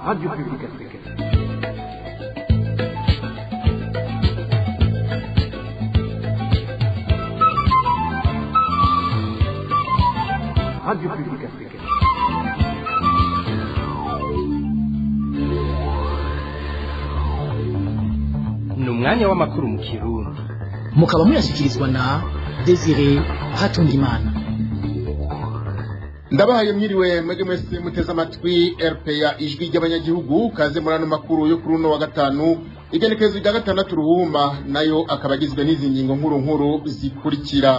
Radio Publique Africaine. Radio Publique Africaine. Ni umwanya w'amakuru mu Kirundi. Mukaba muyashyikirizwa na Desire Hatungimana. Ndabahaye mwiriwe mwege mwese muteze amatwi RPA ijwi ry'abanyagihugu kaze murano makuru yo kuri uno wa gatanu igenekezo rya gatandatu ruhuma nayo akabagizwe n'izi ngingo nkuru zikurikira.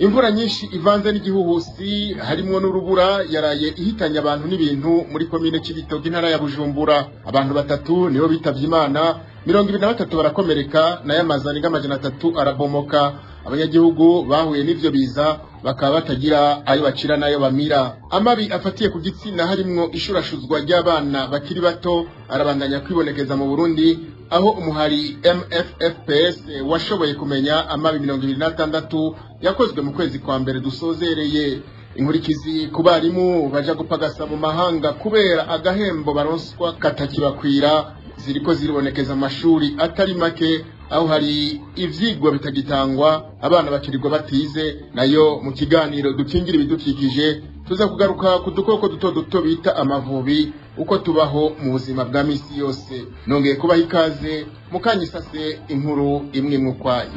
Imvura nyinshi ivanze n'igihuhusi harimo n'urubura yaraye ihitanye abantu n'ibintu muri komine Cibitoke intara ya Bujumbura. Abantu batatu nibo bitavye Imana, 23 barakomereka nayo amazani ng'amajana 3 arabomoka. Abanyagihugu bahuye n'ivyo biza bakaba batagira ayo bacira nayo bamira. Amabi afatiye ku gitsina harimwo ishurashuzwa ry'abana bakiri bato arabandanya kwibonekeza mu Burundi, aho umuhari MFFPS washoboye kumenya amabi 26 yakozwe mu kwezi kwa mbere dusozereye. Inkurikizi ku barimu baja gupagasa mu mahanga kubera agahembo baronswa katakibakwira ziriko ziribonekeza amashuri atari make, aho hari ivyigwa bitagitangwa abana bakirirwa batize. Nayo mu kiganiro dukingira ibidukikije tuza kugaruka ku dukoko duto bita amavubi uko tubaho mu buzima bwa misi yose. Nongeye kubaha ikaze mukanyisase inkuru imwe mukwaye.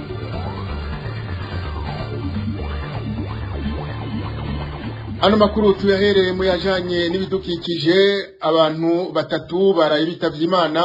Ano makuru tuyahereye mu yajanye n'ibidukikije. Abantu batatu baraye bitavye Imana,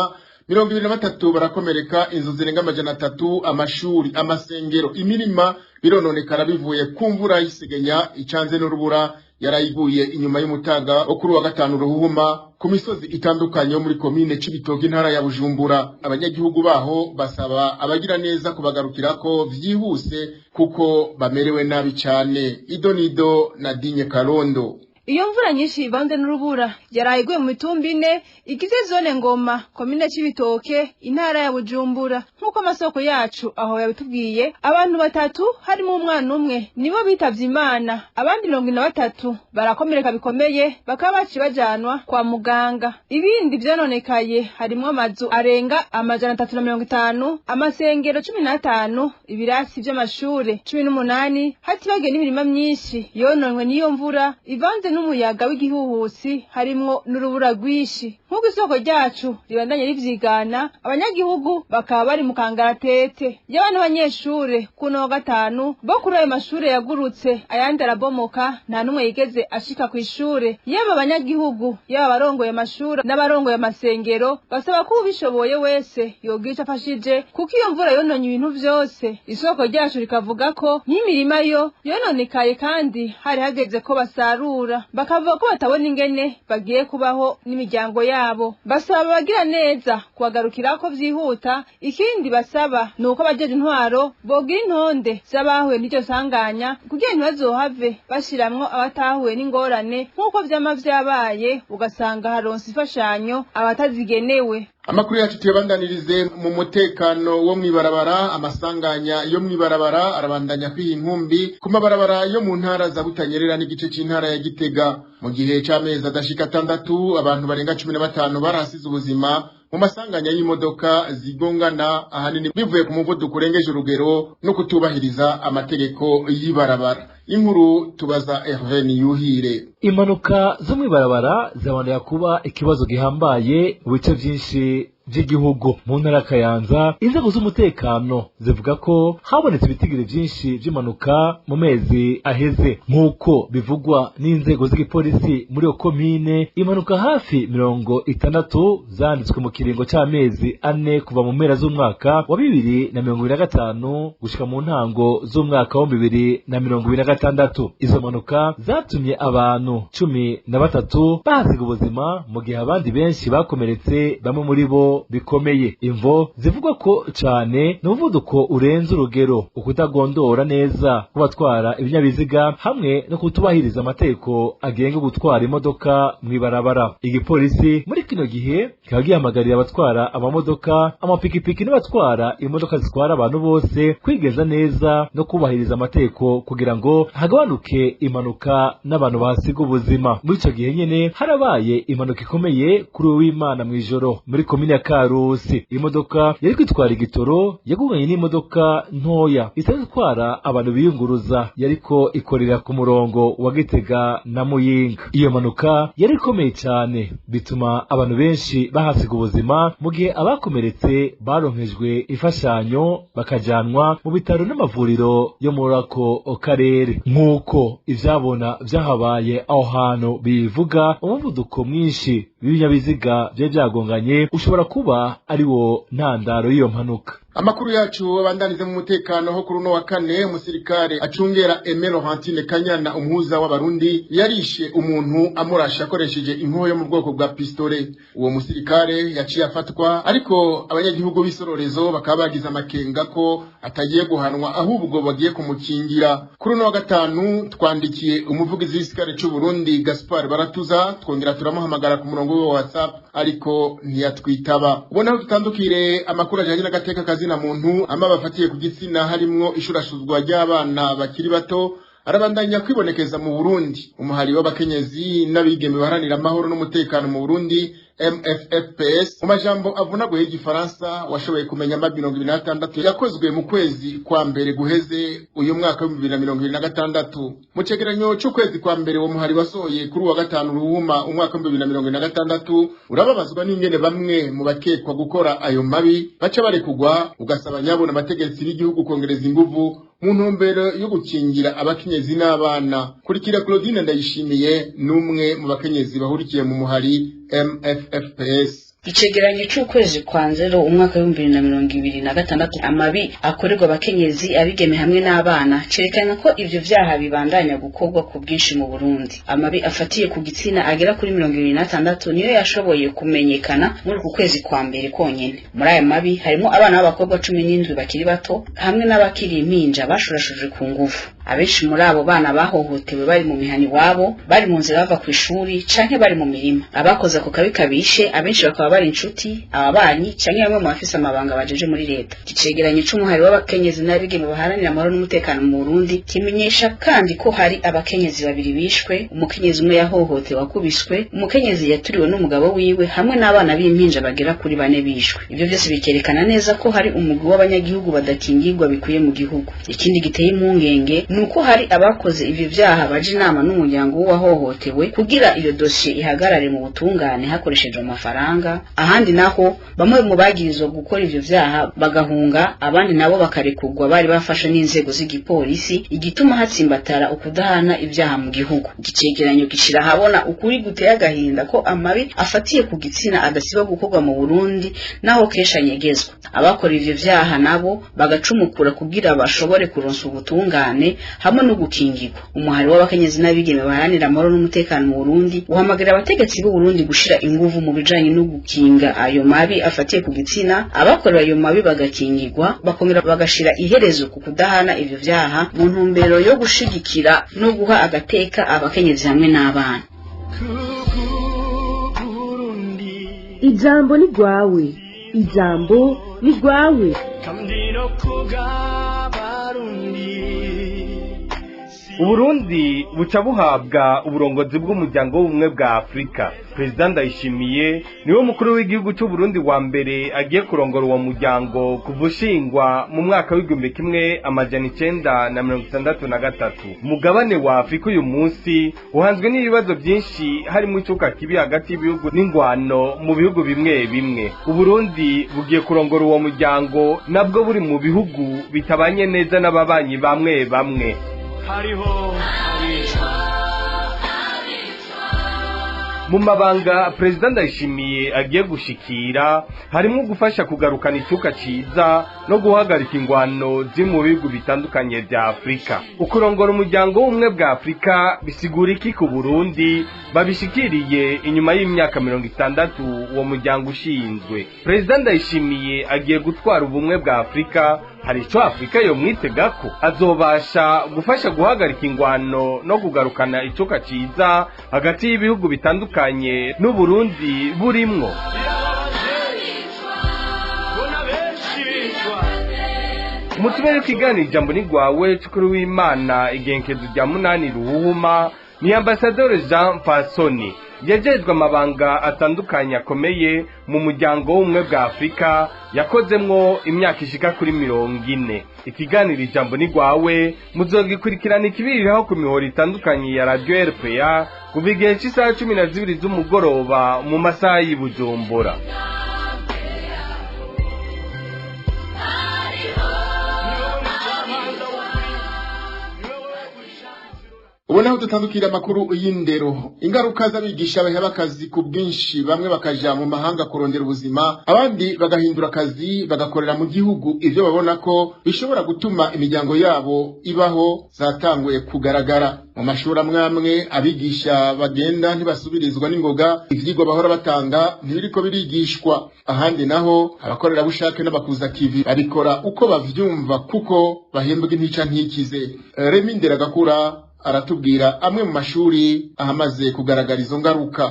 23 barakomereka, inzu zirenga amajana 3, amashuri, amasengero, imirima birononekara bivuye ku mvura y'isegenya icanze n'urubura yarayiguye inyuma y'umutaga wo kuri wa gatanu ruhuma ku misozi itandukanye yo muri komine Cibitoke intara ya Bujumbura. Abanyagihugu baho basaba abagira neza kubagarukirako vyihuse kuko bamerewe nabi cyane. Idonido na Dinye Karondo. Iyo mvura nyinshi ivanze n'urubura yarayiguye mu mitumba ine igize zone Ngoma komine Cibitoke intara ya Bujumbura. Nkuko amasoko yacu aho yabitubwiye, abantu batatu harimo umwana umwe nibo bitavye Imana, abandi 23 barakomereka bikomeye bakaba baci bajanwa kwa muganga. Ibindi vyononekaye harimo amazu arenga amajana 350, amasengero 15, ibirasi vy'amashure 18, hatibage n'imirima myinshi yononwe n'iyo mvura ivanze n'umuyaga w'igihuhusi harimwo n'urubura rwishi. Nk'uko isoko ryacu ribandanye rivyigana, abanyagihugu bakaba bari mu kangaratete y'abana b'abanyeshure kuno wa gatanu bo kuri ayo mashure yagurutse ayandi arabomoka, nta numwe yigeze ashika ku ishure. Yaba abanyagihugu yaba barongoye amashure n'abarongoye amasengero basaba ko ubishoboye wese yogira afashije kuko iyo mvura yononye ibintu vyose. Isoko ryacu rikavuga ko nk'imirima yo yononekaye kandi hari hageze ko basarura, bakavuga ko batabona ingene bagiye kubaho n'imiryango yabo. Basaba abagira neza kubagarukirako vyihuta. Ikindi basaba nuko abajeje intwaro bogira intonde z'abahuye n'iryo sanganya kugira ntibazohave bashiramwo abatahuye n'ingorane nk'uko vyama vyabaye ugasanga haronse ifashanyo abatazigenewe. Amakuru yacu tuyabandanirize mu mutekano wo mwibarabara. Amasanganya yo mwibarabara arabandanya kw'inkumbi ku mabarabara yo mu ntara za Butanyerera n'igice c'intara ya Gitega. Mu gihe c'amezi adashika 6 abantu barenga 15 barahasize ubuzima mu masanganya y'imodoka zigongana, ahanini bivuye ku muvuduko urengeje urugero no kutubahiriza amategeko y'ibarabara. Inkuru tubaza Hervé Yuhire. Impanuka zo mwibarabara zabandanya kuba ikibazo gihambaye mu bice vyinshi vy'igihugu. Mu ntara Kayanza, inzego z'umutekano zivuga ko habonetse ibitigiri vyinshi vy'impanuka mu mezi aheze. Nk'uko bivugwa n'inzego z'igipolisi muri iyo komine, impanuka hafi 60 zanditswe mu kiringo c'amezi 4 kuva mu mpera z'umwaka wa 2025 gushika mu ntango z'umwaka wa 2026. Izo mpanuka zatumye abantu 13 bahasiga ubuzima, mu gihe abandi benshi bakomeretse, bamwe muri bo ibihano bikomeye. Imvo zivugwa ko cane n'umuvuduko urenze urugero, ukutagondora neza kubatwara ibinyabiziga hamwe no kutubahiriza amategeko agenga gutwara imodoka mw'ibarabara. Igipolisi muri kino gihe kikaba gihamagarira abatwara amamodoka, amapikipiki n'abatwara imodoka zitwara abantu bose kwigeza neza no kubahiriza amategeko kugira ngo hagabanuke impanuka n'abantu bahasiga ubuzima. Muri ico gihe nyene harabaye impanuka ikomeye kuri w'Imana mw'ijoro muri komine ya Karusi. Imodoka yari kwitwara igitoro yaguganye n'imodoka ntoya isanzwe itwara abantu biyunguruza yariko ikorera ku murongo wa Gitega na Muyinga. Iyo mpanuka yari ikomeye cyane bituma abantu benshi bahasiga ubuzima, mu gihe abakomeretse baronkejwe imfashanyo bakajanwa mu bitaro n'amavuriro yo muri ako karere. Nk'uko ivyabona vyahabaye aho hantu bivuga, umuvuduko mwinshi w'ibinyabiziga vyari vyagonganye ushobora kuba ari wo ntandaro y'iyo mpanuka. Amakuru yacu abandanize mu mutekano ho kuri uno wa kane, umusirikare acungera Aimé Laurentine Kanyana umuhuza w'abarundi yarishe umuntu amurasha akoresheje inkoho yo mu bwoko bwa pistole. Uwo musirikare yaciye afatwa, ariko abanyagihugu b'isororezo bakaba bagize amakenga ko atagiye guhanwa ahubwo bagiye kumukingira. Kuri uno wa gatanu twandikiye umuvugizi w'igisirikare cy'u Burundi Gaspard Baratuza, twongera turamuhamagara ku murongo wa WhatsApp ariko ntiyatwitaba. Ubona tutandukire amakuru ajanye n'agateka kazi na muntu ama bafatiye ku gitsina harimwo ishurashuzwa ry'abana bakiri bato arabandanya kwibonekeza mu Burundi. Umuhari w'abakenyezi n'abigeme baharanira amahoro n'umutekano mu Burundi MFFPS mu majambo avunaguye y'igifaransa washoboye kumenya amabi 26 yakozwe mu kwezi kwa mbere guheze uyu mwaka wa 2026. Mu cegeranyo c'ukwezi kwa mbere wo muhari wasohoye kuri wa gatanu ruhuma umwaka wa 2026 urababazwa n'ingene bamwe mu bakekwa gukora ayo mabi baca barekugwa, ugasaba nyabo n'abategetsi b'igihugu kongereza inguvu mu ntumbero yo gukingira abakenyezi n'abana. Kurikira Claudine Ndayishimiye n'umwe mu bakenyezi bahurikiye mu muhari MFFPS. Icegeranyo c'ukwezi kwa nzero umwaka wa 2026 amabi akorerwa abakenyezi abigeme hamwe n'abana cerekana ko ivyo vyaha bibandanya gukorwa ku bwinshi mu Burundi. Amabi afatiye ku gitsina agera kuri 26 niyo yashoboye kumenyekana muri ku kwezi kwa mbere konyene. Muri aya mabi harimo abana b'abakobwa 17 bakiri bato hamwe n'abakiri impinja bashurashuje ku ngufu. Abenshi muri abo bana bahohotewe bari mu mihani wabo, bari mu nzira bava ku ishuri canke bari mu mirima. Abakoze ako kabi kabishe abenshi bakaba bari inshuti, ababanyi canke bamwe mu bafise amabanga bajeje muri leta. Icegeranyo c'umuhari w'abakenyezi n'abigeme baharanira amahoro n'umutekano mu Burundi kimenyesha kandi ko hari abakenyezi babiri bishwe, umukenyezi umwe yahohotewe akubiswe, umukenyezi yaturiwe n'umugabo wiwe hamwe n'abana b'impinja bagera kuri 4 bishwe. Ivyo byose bikerekana neza ko hari umugwi w'abanyagihugu badakingirwa bikuye mu gihugu. Ikindi giteye impungenge nuko hari abakoze ivyo vyaha baje inama n'umuryango w'uwahohotewe kugira iyo dossier ihagarare mu butungane hakoreshejwe amafaranga. Ahandi naho bamwe mu bagirizwa gukora ivyo vyaha bagahunga, abandi nabo bakarekugwa bari bafashe n'inzego z'igipolisi, igituma hatsimbatara ukudahana ivyaha mu gihugu. Icegeranyo gishira habona ukuri guteye agahinda ko amabi afatiye ku gitsina adasiba gukorwa mu Burundi naho kesha nyegezwa. Abakora ivyo vyaha nabo bagacumukura kugira bashobore kuronsa ubutungane hamwe no gukingirwa. Umuhari w'abakenyezi n'abigeme baharanira amahoro n'umutekano mu Burundi uhamagarira abategetsi b'u Burundi gushira inguvu mu bijanye no gukinga ayo mabi afatiye ku gitsina, abakora ayo mabi bagakingirwa, bakongera bagashira iherezo ku kudahana ivyo vyaha mu ntumbero yo gushigikira no guha agateka abakenyezi hamwe n'abana. Ijambo ni gwawe, ijambo ni gwawe. Uburundi buca buhabwa uburongozi bw'umuryango w'ubumwe bwa Afrika. President Ndayishimiye niwe mukuru w'igihugu cy'u Burundi wa mbere agiye kurongora uwo muryango kuvushingwa mu mwaka w'1963. Mugabane wa Afrika uyu munsi uhanzwe n'ibibazo byinshi harimo icuka kibi hagati y'ibihugu n'ingwano mu bihugu bimwe bimwe. Uburundi bugiye kurongora uwo muryango nabwo buri mu bihugu bitabanye neza n'ababanyi bamwe bamwe. mu mabanga Perezida Ndayishimiye agiye gushikira harimo gufasha kugarukana icuka ciza no guhagarika ingwano ziri mu bihugu bitandukanye vya Afrika. Ukurongora umuryango w'ubumwe bwa Afrika bisigura iki ku Burundi babishikiriye inyuma y'imyaka 60 uwo muryango ushinzwe. Perezida Ndayishimiye agiye gutwara ubumwe bwa Afrika, hari ico Afrika yo mwitega ko azobasha gufasha guhagarika ingwano no kugarukana icuka ciza hagati y'ibihugu bitandukanye n'Uburundi burimwo. Umutwe w'ikiganiro ijambo ni gwawe Cukuru w'Imana igenkezo rya 8 Ruhuma ni Ambassadeur Jean Fasoni yajejwe amabanga atandukanye akomeye mu muryango w'ubumwe bwa Afrika, yakozemwo imyaka ishika kuri 40. Ikiganiro ijambo ni gwawe muzogikurikirana ikibiriraho ku mihoro itandukanye ya Radio RPA kuva igihe cy'isaha 12 z'umugoroba mu masaha y'Ibujumbura. ubona aho dutandukira amakuru y'indero. Ingaruka z'abigisha baheba akazi ku bwinshi, bamwe bakaja mu mahanga kurondera ubuzima, abandi bagahindura akazi bagakorera mu gihugu, ivyo babona ko bishobora gutuma imiryango yabo ibaho zatanguye kugaragara. Mu mashuri amwe abigisha bagenda ntibasubirizwa n'ingoga, ivyigwa bahora batanga ntibiriko birigishwa. Ahandi naho abakorera bushake n'abakuza kivi babikora uko bavyumva kuko bahembwa intica ntikize. Remi Nderagakura aratubwira amwe mu mashuri ahamaze kugaragara izo ngaruka.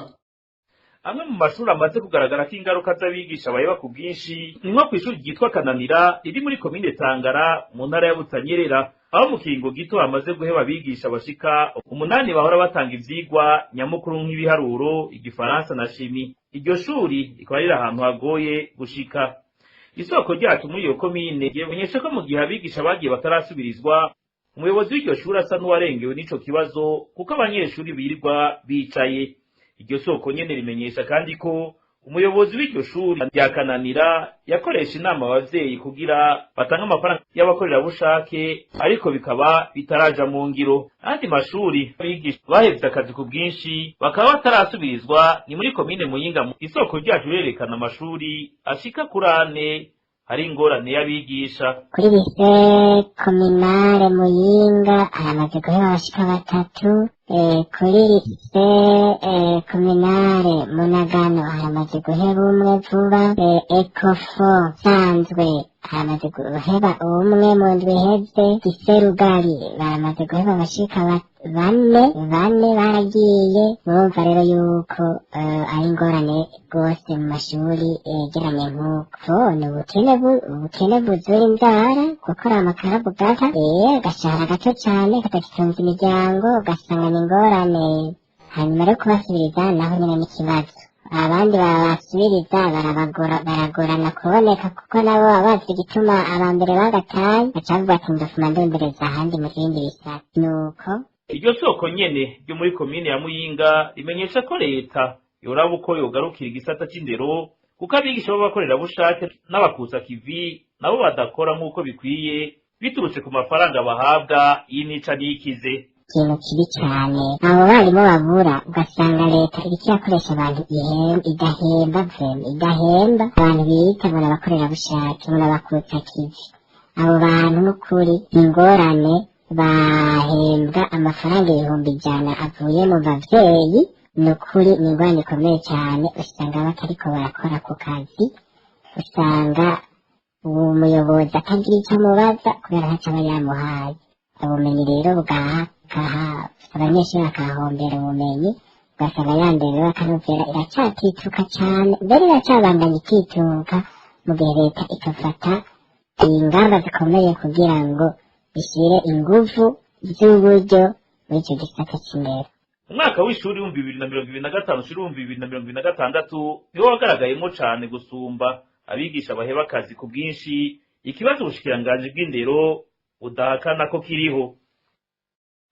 Amwe mu mashuri amaze kugaragara ko ingaruka z'abigisha baheba ku bwinshi ni nko kw'ishuri ryitwa Kananira riri muri komine Tangara mu ntara ya Butanyerera, aho mu kiringo gito hamaze guheba abigisha bashika 8 bahora batanga ivyigwa nyamukuru nk'ibiharuro, igifaransa na shimi. Iryo shuri rikaba riri ahantu hagoye gushika. Isoko ryacu muri iyo komine yemenyesha ko mu gihe abigisha bagiye batarasubirizwa, umuyobozi w'iryo shuri asa n'uwarengewe n'ico kibazo kuko abanyeshuri birirwa bicaye. Iryo soko nyene rimenyesha kandi ko umuyobozi w'iryo shuri rya Kananira yakoresha inama abavyeyi kugira batange amafaranga y'abakorerabushake, ariko bikaba bitaraja mu ngiro. Andi mashuri abigisha bahevye akazi ku bwinshi bakaba batarasubirizwa ni muri komine Muyinga. Isoko ryacu rirerekana amashuri ashika kuri 4 hari ingorane y'abigisha. Kuri lise kominare Muyinga haramaze guheba abashika 3, kuri lise kominare Munagano haramaze guheba umwe vuba, Ekofo Sanzwe haramaze guheba umwe mu ndwi iheze, Giserugari baramaze guheba abashika 4 baragiye. Murumva rero yuko ari ingorane rwose mu mashuri yegeranye nk'uko. Ni ubukene buzura inzara, gukora amakarabu gata agashahara gato cyane katagitunze imiryango, ugasanga ni ingorane. Hanyuma rero kubasubiriza naho nyine n'ikibazo, abandi babasubiriza baragorana kuboneka kuko nabo babazi igituma abambere bagataye, bacavuga ati ndofuma ndondereza ahandi mu bindi bisata. Nuko iryo soko nyene ryo muri komine ya Muyinga rimenyesha ko leta yoraba uko yogarukira igisata c'indero, kuko abigisha b'abakorera bushake n'abakusa kivi nabo badakora nk'uko bikwiye biturutse ku mafaranga bahabwa y'inica n'ikize. ikintu kibi cyane abo barimo babura, ugasanga leta iriko irakoresha abantu idahemba abantu bita bona bakorera bushake, bona bakutsa kivi. Abo bantu n'ukuri ingorane bahembwa amafaranga 100 avuye mu bavyeyi, n'ukuri ni ingorane ikomeye cyane. Usanga batariko barakora ku kazi, usanga uwo muyobozi atagira icyo amubaza kubera ntacyo aba yamuhaye. Ubumenyi rero abanyeshuri bakahombera ubumenyi, ugasanga yandere bakanovera iracyatituka cyane, mbere iracyabandanya itituka, mu gihe leta ikafata ingamba zikomeye kugira ngo bishyire inguvu z'uburyo muri icyo gisata cy'indero. Umwaka w'ishuri 2025 ushuri 2026 niwo wagaragayemo cyane gusumba abigisha baheba akazi ku bwinshi, ikibazo ubushikiranganje bw'indero udahakana ko kiriho.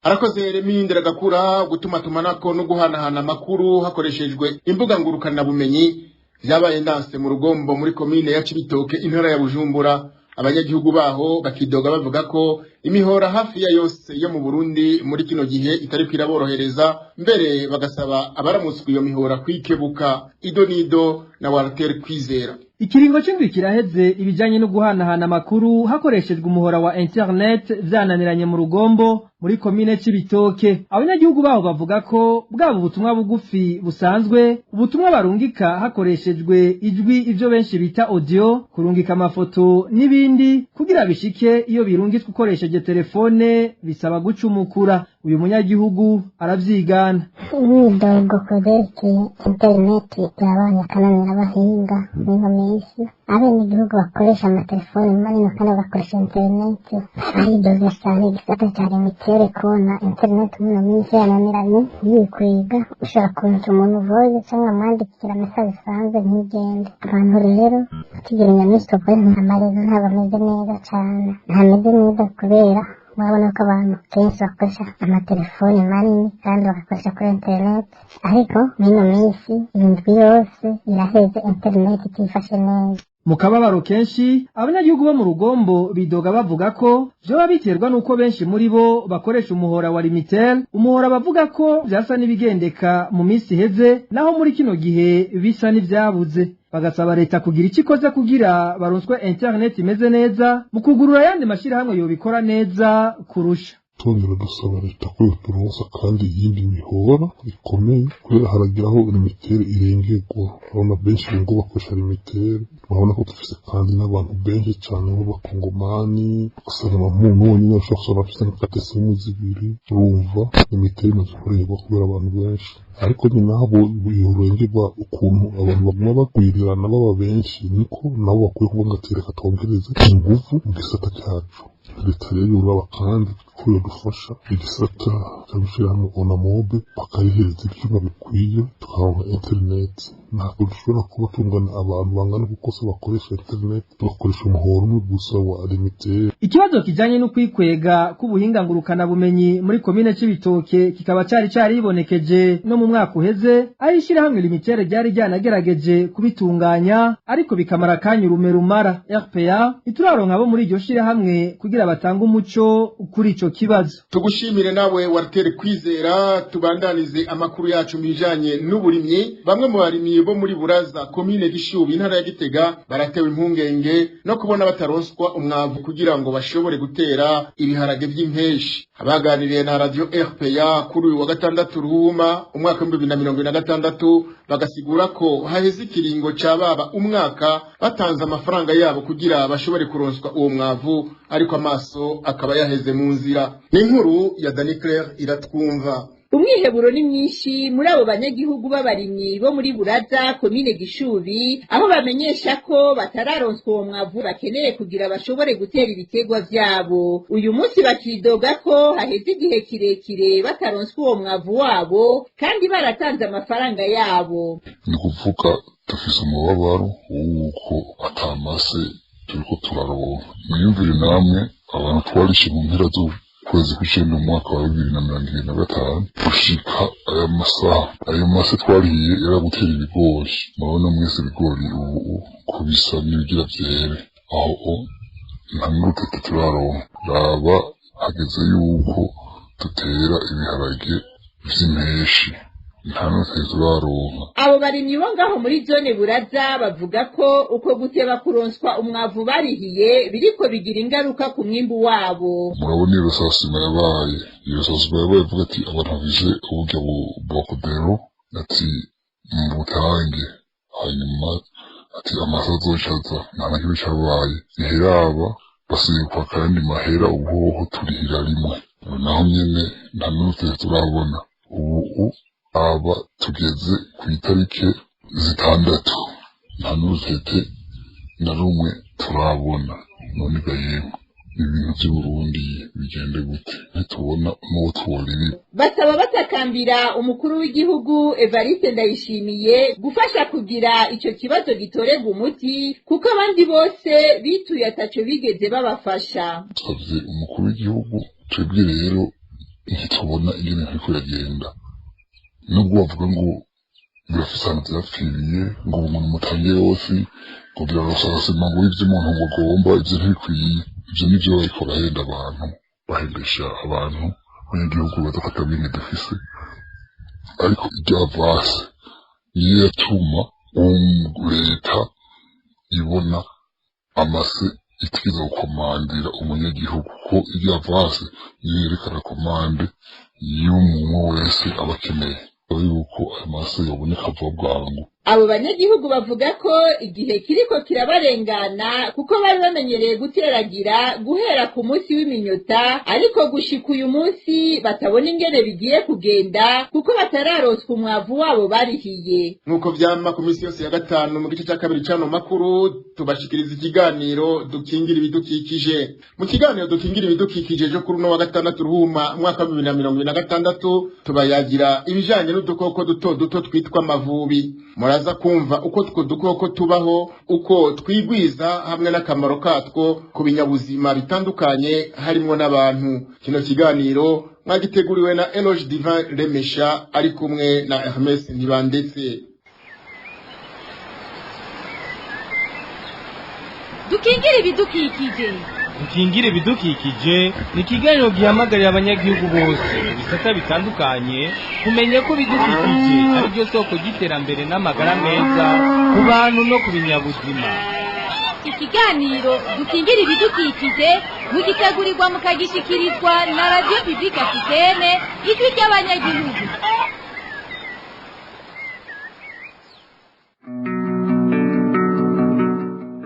Arakoze Remi Nderagakura. Gutumatumanako no guhanahana amakuru hakoreshejwe imbuga ngurukana bumenyi vyabaye ndanse mu Rugombo muri komine ya Cibitoke intara ya Bujumbura. abanyagihugu baho bakidoga bavuga ko imihora hafi ya yose yo mu Burundi muri kino gihe itari kwiraborohereza, mbere bagasaba abaramutswe iyo mihora kwikebuka. Idonido na Walter Kwizera. Ikiringo c'indwi kiraheze ibijanye no guhanahana amakuru hakoreshejwe umuhora wa internet vyananiranye mu Rugombo muri komine Cibitoke. Abanyagihugu baho bavuga ko bwabo ubutumwa bugufi busanzwe, ubutumwa barungika hakoreshejwe ijwi, ivyo benshi bita audio, kurungika amafoto n'ibindi kugira bishike iyo birungitswe ukoresheje telefone bisaba gucumukura. Uyu munyagihugu aravyigana. Imyidogo kuderekeye interineti yabaye akananira abahinga niho minsi abenegihugu bakoresha amatelefoni manini kandi bakoresha interineti aridoga cyane. Igisata cya limitere kubona interineti muno minsi yananiranye yikwiga, ushaka kuntu umuntu voye cyangwa amwandikira mesaje isanzwe ntigende. Abantu rero bakigeranya n'isoko amarezo ntabwo ameze neza cyane, ntameze neza kubera murabona ko abantu kenshi bakoresha amatelefoni manini kandi bagakoresha kuri interineti, ariko mino minsi indwi yose iraheze interineti itifashe neza. Mu kababaro kenshi abanyagihugu bo mu Rugombo bidoga bavuga ko vyoba biterwa nuko benshi muri bo bakoresha umuhora wa limitel, umuhora bavuga ko vyasa n'ibigendeka mu minsi heze, naho muri kino gihe bisa n'ivyabuze. Bagasaba leta kugira ikoze kugira baronswe internet imeze neza, mu kugurura yandi mashirahamwe yobikora neza kurusha. Tongera dusaba leta ko yoturonsa kandi yindi mihora ikomeye kubera haragiraho limitere irengerwa. Urabona benshi ngo bakoresha limitere, urabona ko dufise kandi n'abantu benshi cyane b'abakongomani, ugasanga umuntu wonyine ashobora gusaba afise nk'akate simu zibiri. Urumva limitere imaze kurengwa kubera abantu benshi, ariko ni nabo yorengerwa ukuntu abantu baguma bagwirirana baba benshi, niko nabo bakwiye kuvuga ati reka twongereze inguvu mu gisata cyacu. Leta rero yuraba kandi ko yodufasha igisata cy'abishirahamwe onamobe bakayihereza ivyuma bikwiye tukaronka interineti. Ntabwo dushobora kuba tungana abantu bangana kuko se bakoresha interineti tugakoresha umuhoro umwe gusa wa limitere. Ikibazo kijanye no kwikwega k'ubuhinga ngurukana bumenyi muri komine Cibitoke kikaba caribonekeje no mu mwaka uheze, aho ishirahamwe limitere ryari ryanagerageje kubitunganya ariko bikamara kanya urumerumara. RPA ituraronka abo muri iryo shirahamwe kugira batanga umuco kuri ico kibazo. Tugushimire nawe Walter Kwizera. Tubandanize amakuru yacu mijanye n'uburimyi. Bamwe mu barimyi bo muri Buraza komine Gishubi intara ya Gitega baratewe impungenge no kubona bataronswa umwavu kugira ngo bashobore gutera ibiharage by'impeshi. Abaganiriye na radio RPA kuri uyu wa gatandatu Ruhuma umwaka 2026 bagasigura ko haheze ikiringo cababa umwaka batanze amafaranga yabo kugira bashobore kuronswa uwo mwavu, ariko amaso akaba yaheze mu nzira. Ni inkuru ya Dani Claire Iratwumva. Umwiheburo ni mwinshi muri abo banyagihugu b'abarimyi bo muri Buraza komine Gishubi, aho bamenyesha ko batararonswa uwo mwavu bakeneye kugira bashobore gutera ibitegwa vyabo. Uyu munsi bakidoga ko haheze igihe kirekire bataronswa uwo mwavu wabo kandi baratanze amafaranga yabo. Ni kuvuga dufise umubabaro w'uko atamase turiko turaronka. Mwiyumvire namwe abantu twarishe mu mpera kwezi kw'icenda mu mwaka wa 2025 gushika ayo mase twariye yaragutera ibigori. Murabona mwese ibigori ubu ko bisa n'ibigira vyere, aho nta n'urutete turaronka. Raba hageze yuko dutera ibiharage vy'impeshi, nta n'urutete turaronka. Abo barimyi bo ngaho muri zone Buraza bavuga ko uko guteba kuronswa umwavu barihiye biriko bigira ingaruka ku mwimbu wabo. Murabona iyo sasima yabaye ivuga ati abantu bafise uburyo bw'akodero ati mutange, hanyuma ati amaso azocaza nta na kimwe cabaye. Iheraba basubiye kwa kandi mahera ubuhoho turihira rimwe, naho nyene nta n'urutete turabona. Ubu aba tugeze ku itarike 6 nta n'urutete na rumwe turabona. None gayemwe ibintu by'Uburundi bigende gute? Ntitubona n'uwo tuworiri. Basaba batakambira umukuru w'igihugu Evariste Ndayishimiye gufasha kugira ico kibazo gitorerwa umuti, kuko abandi bose bituye ataco bigeze babafasha. Twavye umukuru w'igihugu, twebwe rero ntitubona ingene ariko yagenda. Nubwo bavuga ngo birafise ahantu vyapfiriye ngo umuntu mutange yose kugira ngo sarasema ngo ivyo umuntu ngo agomba ivyo ntibikwiye ivyo nivyo bariko barahenda abantu bahendesha abantu abanyagihugu badafata bimwe dufise ariko irya vase niyo yatuma leta ibona amase itigeze gukomandira umunyagihugu ko irya vase niyo yerekana komande y'umuntu wese aba akeneye yuko amase yaboneka vuba bwangu. Abo banyagihugu bavuga ko igihe kiriko kirabarengana kuko bari bamenyereye guteragira guhera ku munsi w'iminyota ariko gushika uyu munsi batabona ingene bigiye kugenda kuko batararoswa umwavu wabo barihiye. Nkuko vyama ku minsi yose ya gatanu mu gice cya kabiri cano makuru tubashikiriza ikiganiro dukingira ibidukikije. Mu kiganiro dukingira ibidukikije cyo kuri no wa gatandatu ruhuma mwaka 2026 tubayagira ibijanye n'udukoko duto duto twitwa amavubi. Muraza kumva uko two dukoko tubaho, uko twigwiza hamwe n'akamaro katwo ku binyabuzima bitandukanye harimo n'abantu. Kino kiganiro mwagiteguriwe na Eloge Divin Remesha ari kumwe na Hermes Ntibandetse. Dukingira ibidukikije. Dukingira ibidukikije ni ikiganiro gihamagarira abanyagihugu bose bisata bitandukanye kumenya ko ibidukikije ari byo soko ry'iterambere n'amagara meza ku bantu no ku binyabuzima. Ikiganiro dukingira ibidukikije mugitegurirwa mukagishikirizwa na Radio Publique Africaine ijwi ry'abanyagihugu.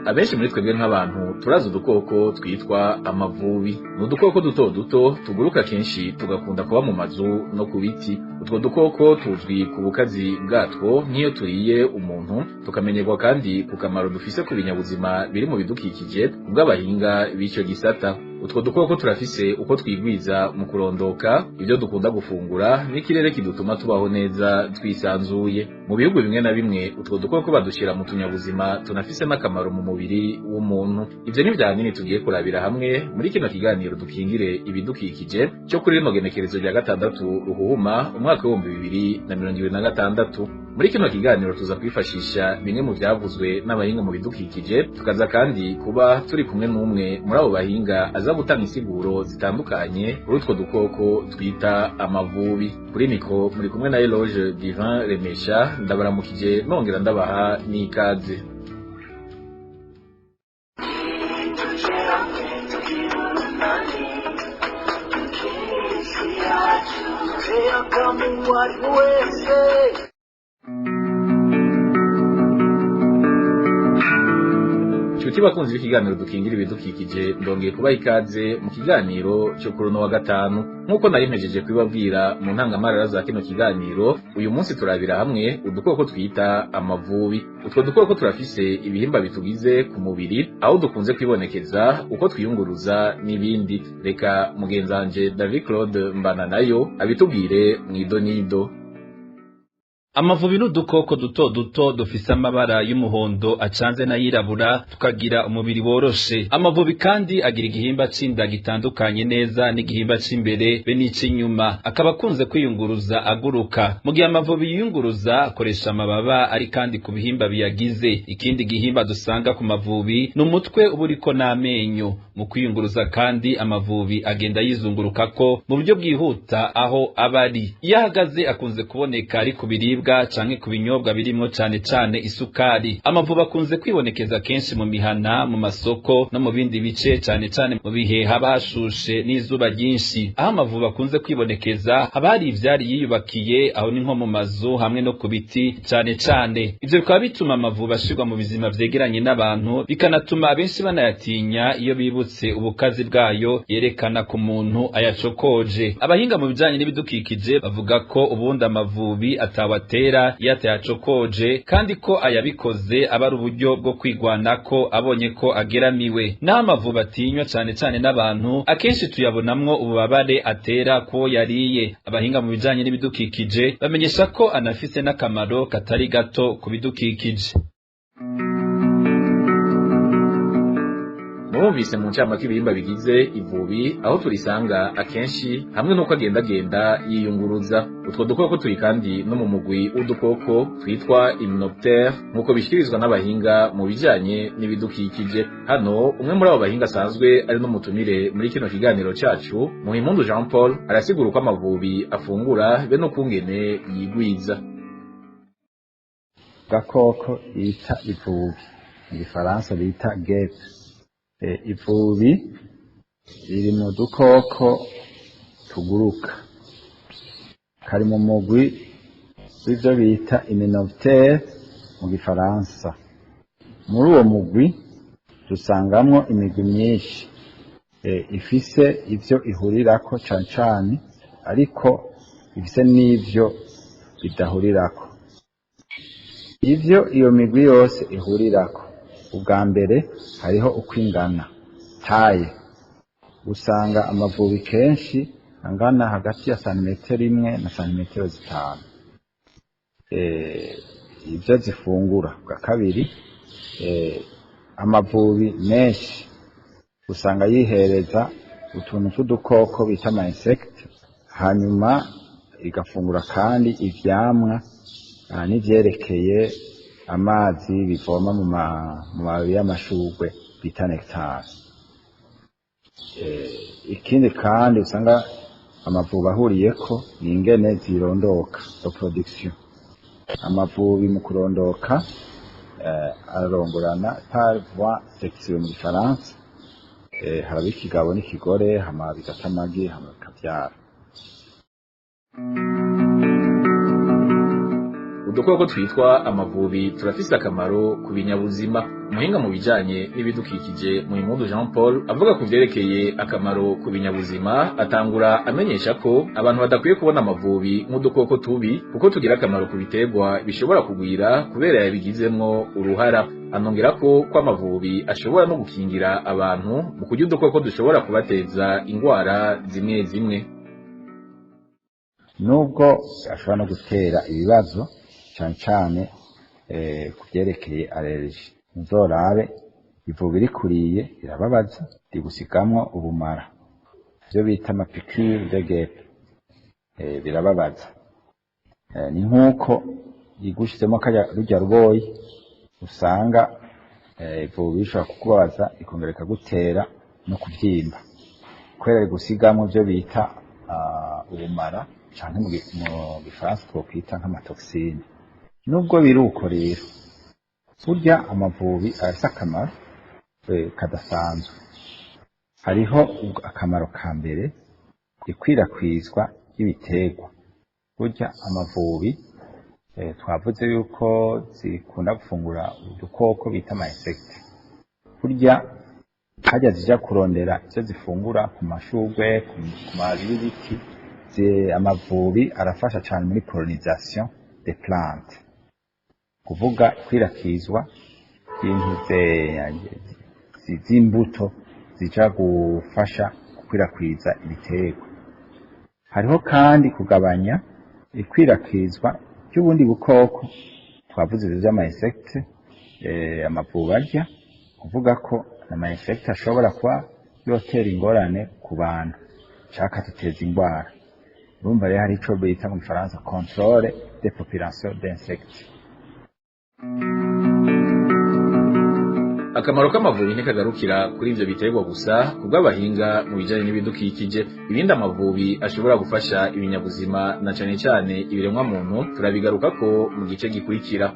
Abenshi muri twebwe nk'abantu turazi udukoko twitwa amavubi. Ni udukoko duto duto tuguruka kenshi tugakunda kuba mu mazu no ku biti. Utwo dukoko tuzwi ku bukazi bwatwo nk'iyo turiye umuntu, tukamenyerwa kandi ku kamaro dufise ku binyabuzima biri mu bidukikije ubw'abahinga b'icyo gisata. Utwo dukoko turafise uko twigwiza mu kurondoka ibyo dukunda gufungura n'ikirere kidutuma tubaho neza twisanzuye. Mu bihugu bimwe na bimwe utwo dukoko badushira mu tunyabuzima tunafise n'akamaro mu mubiri w'umuntu. Ivyo ni vyanini tugiye kurabira hamwe muri kino kiganiro dukingire ibidukikije cyo kuri rino genekerezo rya gatandatu ruhuma umwaka wa 2026. Muri kino kiganiro tuza kwifashisha bimwe mu vyavuzwe n'abahinga mu bidukikije, tukaza kandi kuba turi kumwe n'umwe muri abo bahinga aza gutanga insiguro zitandukanye kuri utwo dukoko twita amavubi. Kuri mikro muri kumwe na Eloge Divin Remesha, ndabaramukije nongera ndabaha n'ikaze. Chuti bakunzi b'ikiganiro dukingira ibidukikije, ndongeye kuba ikaze mu kiganiro cyo kuri no wa gatanu. Nkuko nari mpejeje kwibabwira mu ntangamarara za kino kiganiro, uyu munsi turabira hamwe udukoko twita amavubi. Utwo dukoko turafise ibihimba bitugize ku mubiri, aho dukunze kwibonekeza uko twiyunguruza n'ibindi. Reka mugenzanje David Claude Mbananayo abitubwire mwidonido. Amavubi n'udukoko duto duto dufise amabara y'umuhondo acanze n'ayirabura, tukagira umubiri woroshe. Amavubi kandi agira igihimba c'inda gitandukanye neza n'igihimba c'imbere be n'ic'inyuma, akaba akunze kwiyunguruza aguruka. Mu gihe amavubi yiyunguruza akoresha amababa ari kandi ku bihimba biyagize. Ikindi gihimba dusanga ku mavubi ni umutwe uba uriko n'amenyo. Mu kwiyunguruza kandi amavubi agenda yizungurukako mu buryo bwihuta aho aba ari. Iyo ahagaze akunze kuboneka ari ku biribwa canke ku binyobwa birimwo cane cane isukari. Amavubi akunze kwibonekeza kenshi mu mihana, mu masoko no mu bindi bice cane cane mu bihe haba hashushe n'izuba ryinshi. Aho amavubi akunze kwibonekeza haba hari ivyari yiyubakiye, aho ni nko mu mazu hamwe no ku biti cane cane. Ivyo bikaba bituma amavubi ashirwa mu bizima vyegeranye n'abantu, bikanatuma abenshi banayatinya iyo bibutse ubukazi bwayo yerekana ku muntu ayacokoje. Abahinga mu bijanye n'ibidukikije bavuga ko ubundi amavubi atawatera iyo atayacokoje, kandi ko ayabikoze aba ari uburyo bwo kwigwanako abonye ko ageramiwe. Naho amavubi atinywa cane cane n'abantu, akenshi tuyabonamwo ububabare atera ko yariye. Abahinga mu bijanye n'ibidukikije bamenyesha ko anafise n'akamaro katari gato ku bidukikije. murumvise mu ncamake ibihimba bigize ivubi aho turisanga akenshi hamwe n'uko agendagenda yiyunguruza. Utwo dukoko turi kandi no mu mugwi w'udukoko twitwa Hymenoptères nk'uko bishyikirizwa n'abahinga mu bijanye n'ibidukikije. Hano umwe muri abo bahinga asanzwe ari n'umutumire muri kino kiganiro cacu, Muhimpundu Jean Paul, arasigura uko amavubi afungura be n'ukungene yigwiza. Gakoko yita ivubi mu gifaransa bita guêpe. Ivubi riri mu dukoko tuguruka, kari mu mugwi w'ivyo bita Hymenoptères mu gifaransa. Muri uwo mugwi dusangamwo imigwi myinshi ifise ivyo ihurirako cane cane, ariko ifise n'ivyo bidahurirako. Ivyo iyo migwi yose ihurirako, ubwa mbere hariho ukwingana taye. Usanga amavubi kenshi angana hagati ya santimetero 1 na santimetero 5. Ivyo zifungura. Bwa kabiri amavubi menshi usanga yihereza utuntu tw'udukoko bita ama insectes, hanyuma igafungura kandi ivyamwa n'ivyerekeye amazi bivoma mu mababi y'amashurwe bita nectar. Ikindi kandi usanga amavubi ahuriyeko ni ingene zirondoka, reproduction. Amavubi mu kurondoka ararongorana par voie sexuelle mu gifaransa. Haraba ikigabo n'ikigore, hama bigata amagi, hama bikavyara. Udukoko twitwa amavubi turafise akamaro ku binyabuzima. Umuhinga mu bijanye n'ibidukikije Muhimpundu Jean Paul avuga ku vyerekeye akamaro ku binyabuzima, atangura amenyesha ko abantu badakwiye kubona amavubi nk'udukoko tubi kuko tugira akamaro ku biterwa bishobora kugwira kubera yabigizemwo uruhara. Anongera ko amavubi ashobora no gukingira abantu mu kurya udukoko dushobora kubateza ingwara zimwe zimwe. Nubwo ashobora no gutera ibibazo cane cane kuvyerekeye allergie, nzorabe ivubi rikuriye irababaza, rigusigamwo ubumara, ivyo bita amapicure de guêpe, birababaza. Ni nk'uko yigushizemo rurya ruboyi, usanga ivubi ishobora kukubabaza ikongera ikagutera no kuvyimba, kubera rigusigamwo ivyo bita ubumara canke mu gifaransa twokwita nk'amatoxine. Nubwo biruko rero, burya amavubi arafise akamaro kadasanzwe. Hariho akamaro ka mbere, ikwirakwizwa ry'ibiterwa. Burya amavubi twavuze yuko zikunda gufungura udukoko bita ama insectes. Burya hajya zija kurondera ivyo zifungura ku mashurwe, ku mababi y'ibiti, amavubi arafasha cyane muri pollinisation des plantes, kuvuga ikwirakwizwa z'imbuto zija gufasha gukwirakwiza ibiterwa. Hariho kandi kugabanya ikwirakwizwa ry'ubundi bukoko twavuze vy'ama insectes amavubi arya, kuvuga ko ama insectes ashobora kuba yotera ingorane ku bantu caka tuteza ingwara. Urumva rero hari ico bita mu Faransa contrôle des populations d'insectes. Akamaro k'amavubi ntikagarukira kuri ivyo biterwa gusa, kubw'abahinga mu bijanye n'ibidukikije. Ibindi amavubi ashobora gufasha ibinyabuzima na cane cane ibiremwa muntu turabigarukako mu gice gikurikira.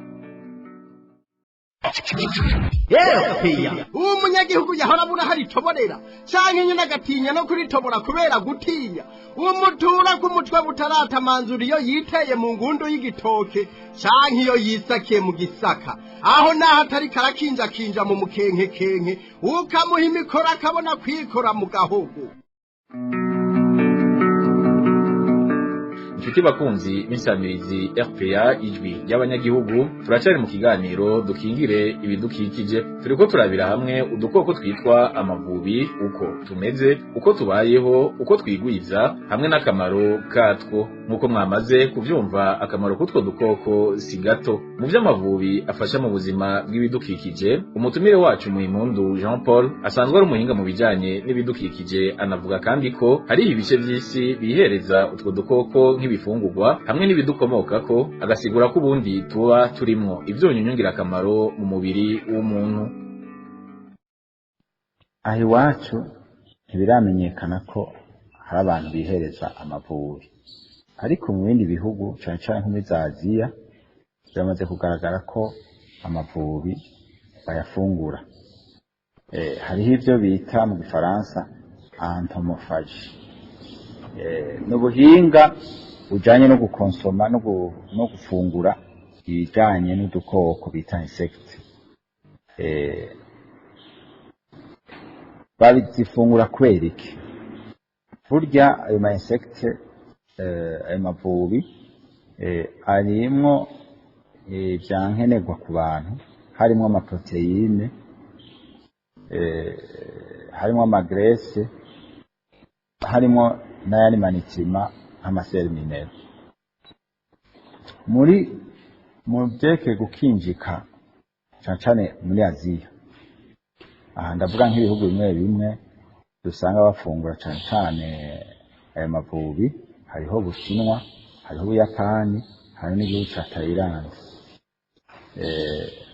Uwo munyagihugu yahora abura hari toborera canke nyina agatinya no kuritobora kubera gutinya. Uwo mutura ku mutwe butaratamanzura iyo yiteye mu ngundu y'igitoke canke iyo yisakiye mu gisaka, aho naho atari karakinja mu mukenke ukamuha imikoro akabona kwikora mu gahogo. inshuti bakunzi b'insamirizi RPA ijwi ry'abanyagihugu, turacari mu kiganiro dukingire ibidukikije. Turiko turabira hamwe udukoko twitwa amavubi, uko tumeze, uko tubayeho, uko twigwiza, hamwe n'akamaro katwo. Nuko mwamaze kuvyumva, akamaro k'utwo dukoko si gato. Mu vy'amavubi afasha mu buzima bw'ibidukikije, umutumire wacu Muhimpundu Jean Paul asanzwe ari umuhinga mu bijanye n'ibidukikije, anavuga kandi ko hari ibice vy'isi bihereza utwo dukoko nk'ibifungurwa hamwe n'ibidukomokako, agasigura ko ubundi tuba turimwo ivyunyunyu ngirakamaro mu mubiri w'umuntu. Aho iwacu ntibiramenyekana ko hari abantu bihereza amavubi, ariko mu bindi bihugu cane cane nko muri Aziya biramaze kugaragara ko amavubi bayafungura. Hariho ivyo bita mu gifaransa entomophagie, n'ubuhinga bujanye no gukonsoma no gufungura ibijanye n'udukoko bita insect. Babizifungura kubera iki? Burya ayo ma insect, ayo mavubi arimwo ivyankenerwa ku bantu, harimwo amaproteine, harimwo amagrese, harimwo n'ayandi manitima nk'amaseri minero. Mu vyerekeye gukinjika cane cane muri Aziya, aha ndavuga nk'ibihugu bimwe bimwe dusanga bafungura cane cane ayo mavubi, hariho Ubushinwa, hariho Ubuyapani, hari n'igihugu ca Thailand.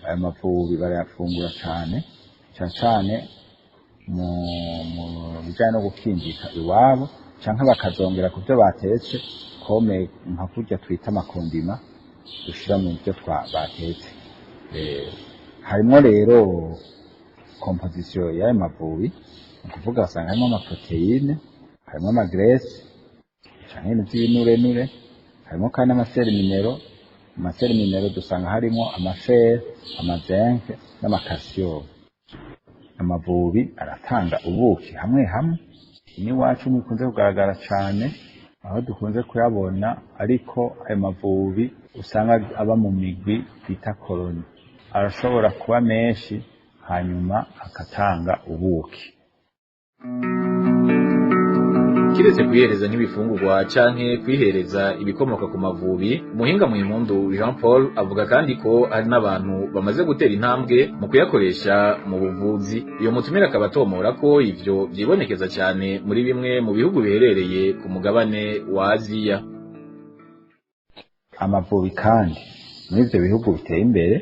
Ayo mavubi barayafungura cane cane mu bijanye no gukinjika iwabo, canke bakazongera ku vyo batetse, kome nka kurya twita amakondima dushira mu byo batetse. Harimwo rero composition y'ayo mavubi, ni kuvuga basanga harimo amaproteine, harimo amagrese canke ibintu vy'ibinure, harimo kandi amaseri minero. Amaseri minero dusanga harimo amafer, amazinc n'amakasiyo. Amavubi aratanga ubuki hamwe hamwe, iwacu ntikunze kugaragara cane, aho dukunze kuyabona, ariko ayo mavubi usanga aba mu migwi bita koloni, arashobora kuba menshi hanyuma agatanga ubuki. Kiretse kwihereza nk'ibifungurwa canke kwihereza ibikomoka ku mavubi, umuhinga Muhimpundu Jean Paul avuga kandi ko hari n'abantu bamaze gutera intambwe mu kuyakoresha mu buvuzi. Iyo mutumire akaba atomora ko ivyo vyibonekeza cyane muri bimwe mu bihugu biherereye ku mugabane wa Aziya. Amavubi kandi muri ivyo bihugu biteye imbere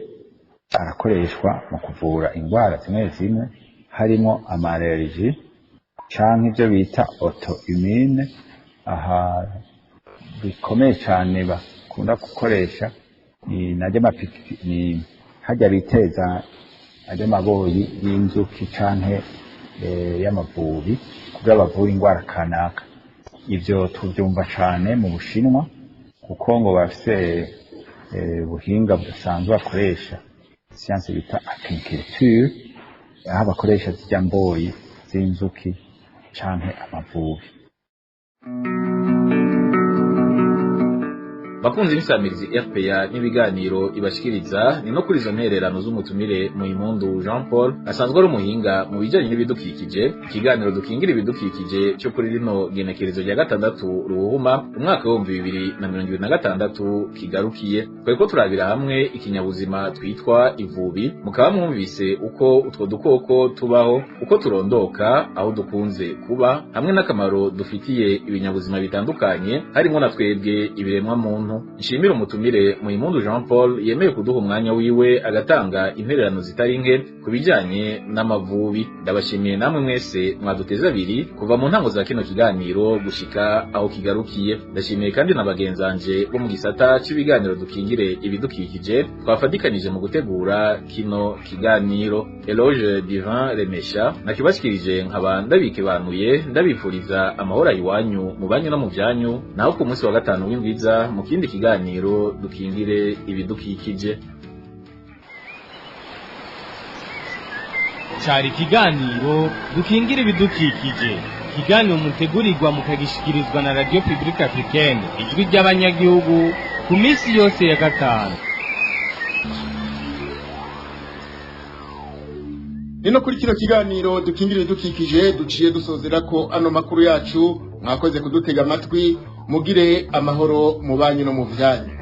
arakoreshwa mu kuvura indwara zimwe zimwe, harimo amallergie canke ivyo bita auto-immune. Aha bikomeye cane bakunda gukoresha ni ni hajya biteza ajya maboyi y'inzuki canke y'amavubi kugira bavura indwara kanaka. Ivyo tuvyumva cane mu Bushinwa, kuko ngo bafise ubuhinga busanzwe bakoresha science bita apiculture, aho bakoresha zijya mboyi z'inzuki canke amavubi. Bakunzi b'insamirizi RPA n'ibiganiro ibashikiriza, ni no kuri izo ntererano z'umutumire Muhimpundu Jean Paul asanzwe ari umuhinga mu bijanye n'ibidukikije. Ikiganiro dukingira ibidukikije cyo kuri rino genekerezo rya 6 Ruhuma umwaka wa 2026 kigarukiye. Tweko turabira hamwe ikinyabuzima twitwa ivubi, mukaba mwumvise uko utwo dukoko tubaho, uko turondoka, aho dukunze kuba, hamwe n'akamaro dufitiye ibinyabuzima bitandukanye, harimo na twebwe ibiremwa muntu. Nshimira umutumire Muhimpundu Jean Paul yemeye kuduha umwanya wiwe agatanga intererano zitari nke ku bijanye n'amavubi. Ndabashimiye namwe mwese mwaduteza abiri kuva mu ntango za kino kiganiro gushika aho kigarukiye. Ndashimiye kandi n'abagenzanje bo mu gisata cy'ibiganiro dukingire ibidukikije twafadikanije mu gutegura kino kiganiro. Eloge Divin Remesha nakibashikirije nkaba ndabikebanuye, ndabifuriza amahoro iwanyu mu banyu no mu byanyu, naho ku munsi wa 5 w'indwiza mu kindi kiganiro dukingire ibidukikije. Cyari ikiganiro dukingire ibidukikije. ikiganiro mutegurirwa mukagishikirizwa na Radio Publique Africaine ijwi ry'abanyagihugu ku minsi yose ya gatanu. Nino kuri kino kiganiro dukingire dukikije duciye dusozera ko ano makuru yacu mwakoze kudutega amatwi mugire amahoro mu banyu no mu vyanyu.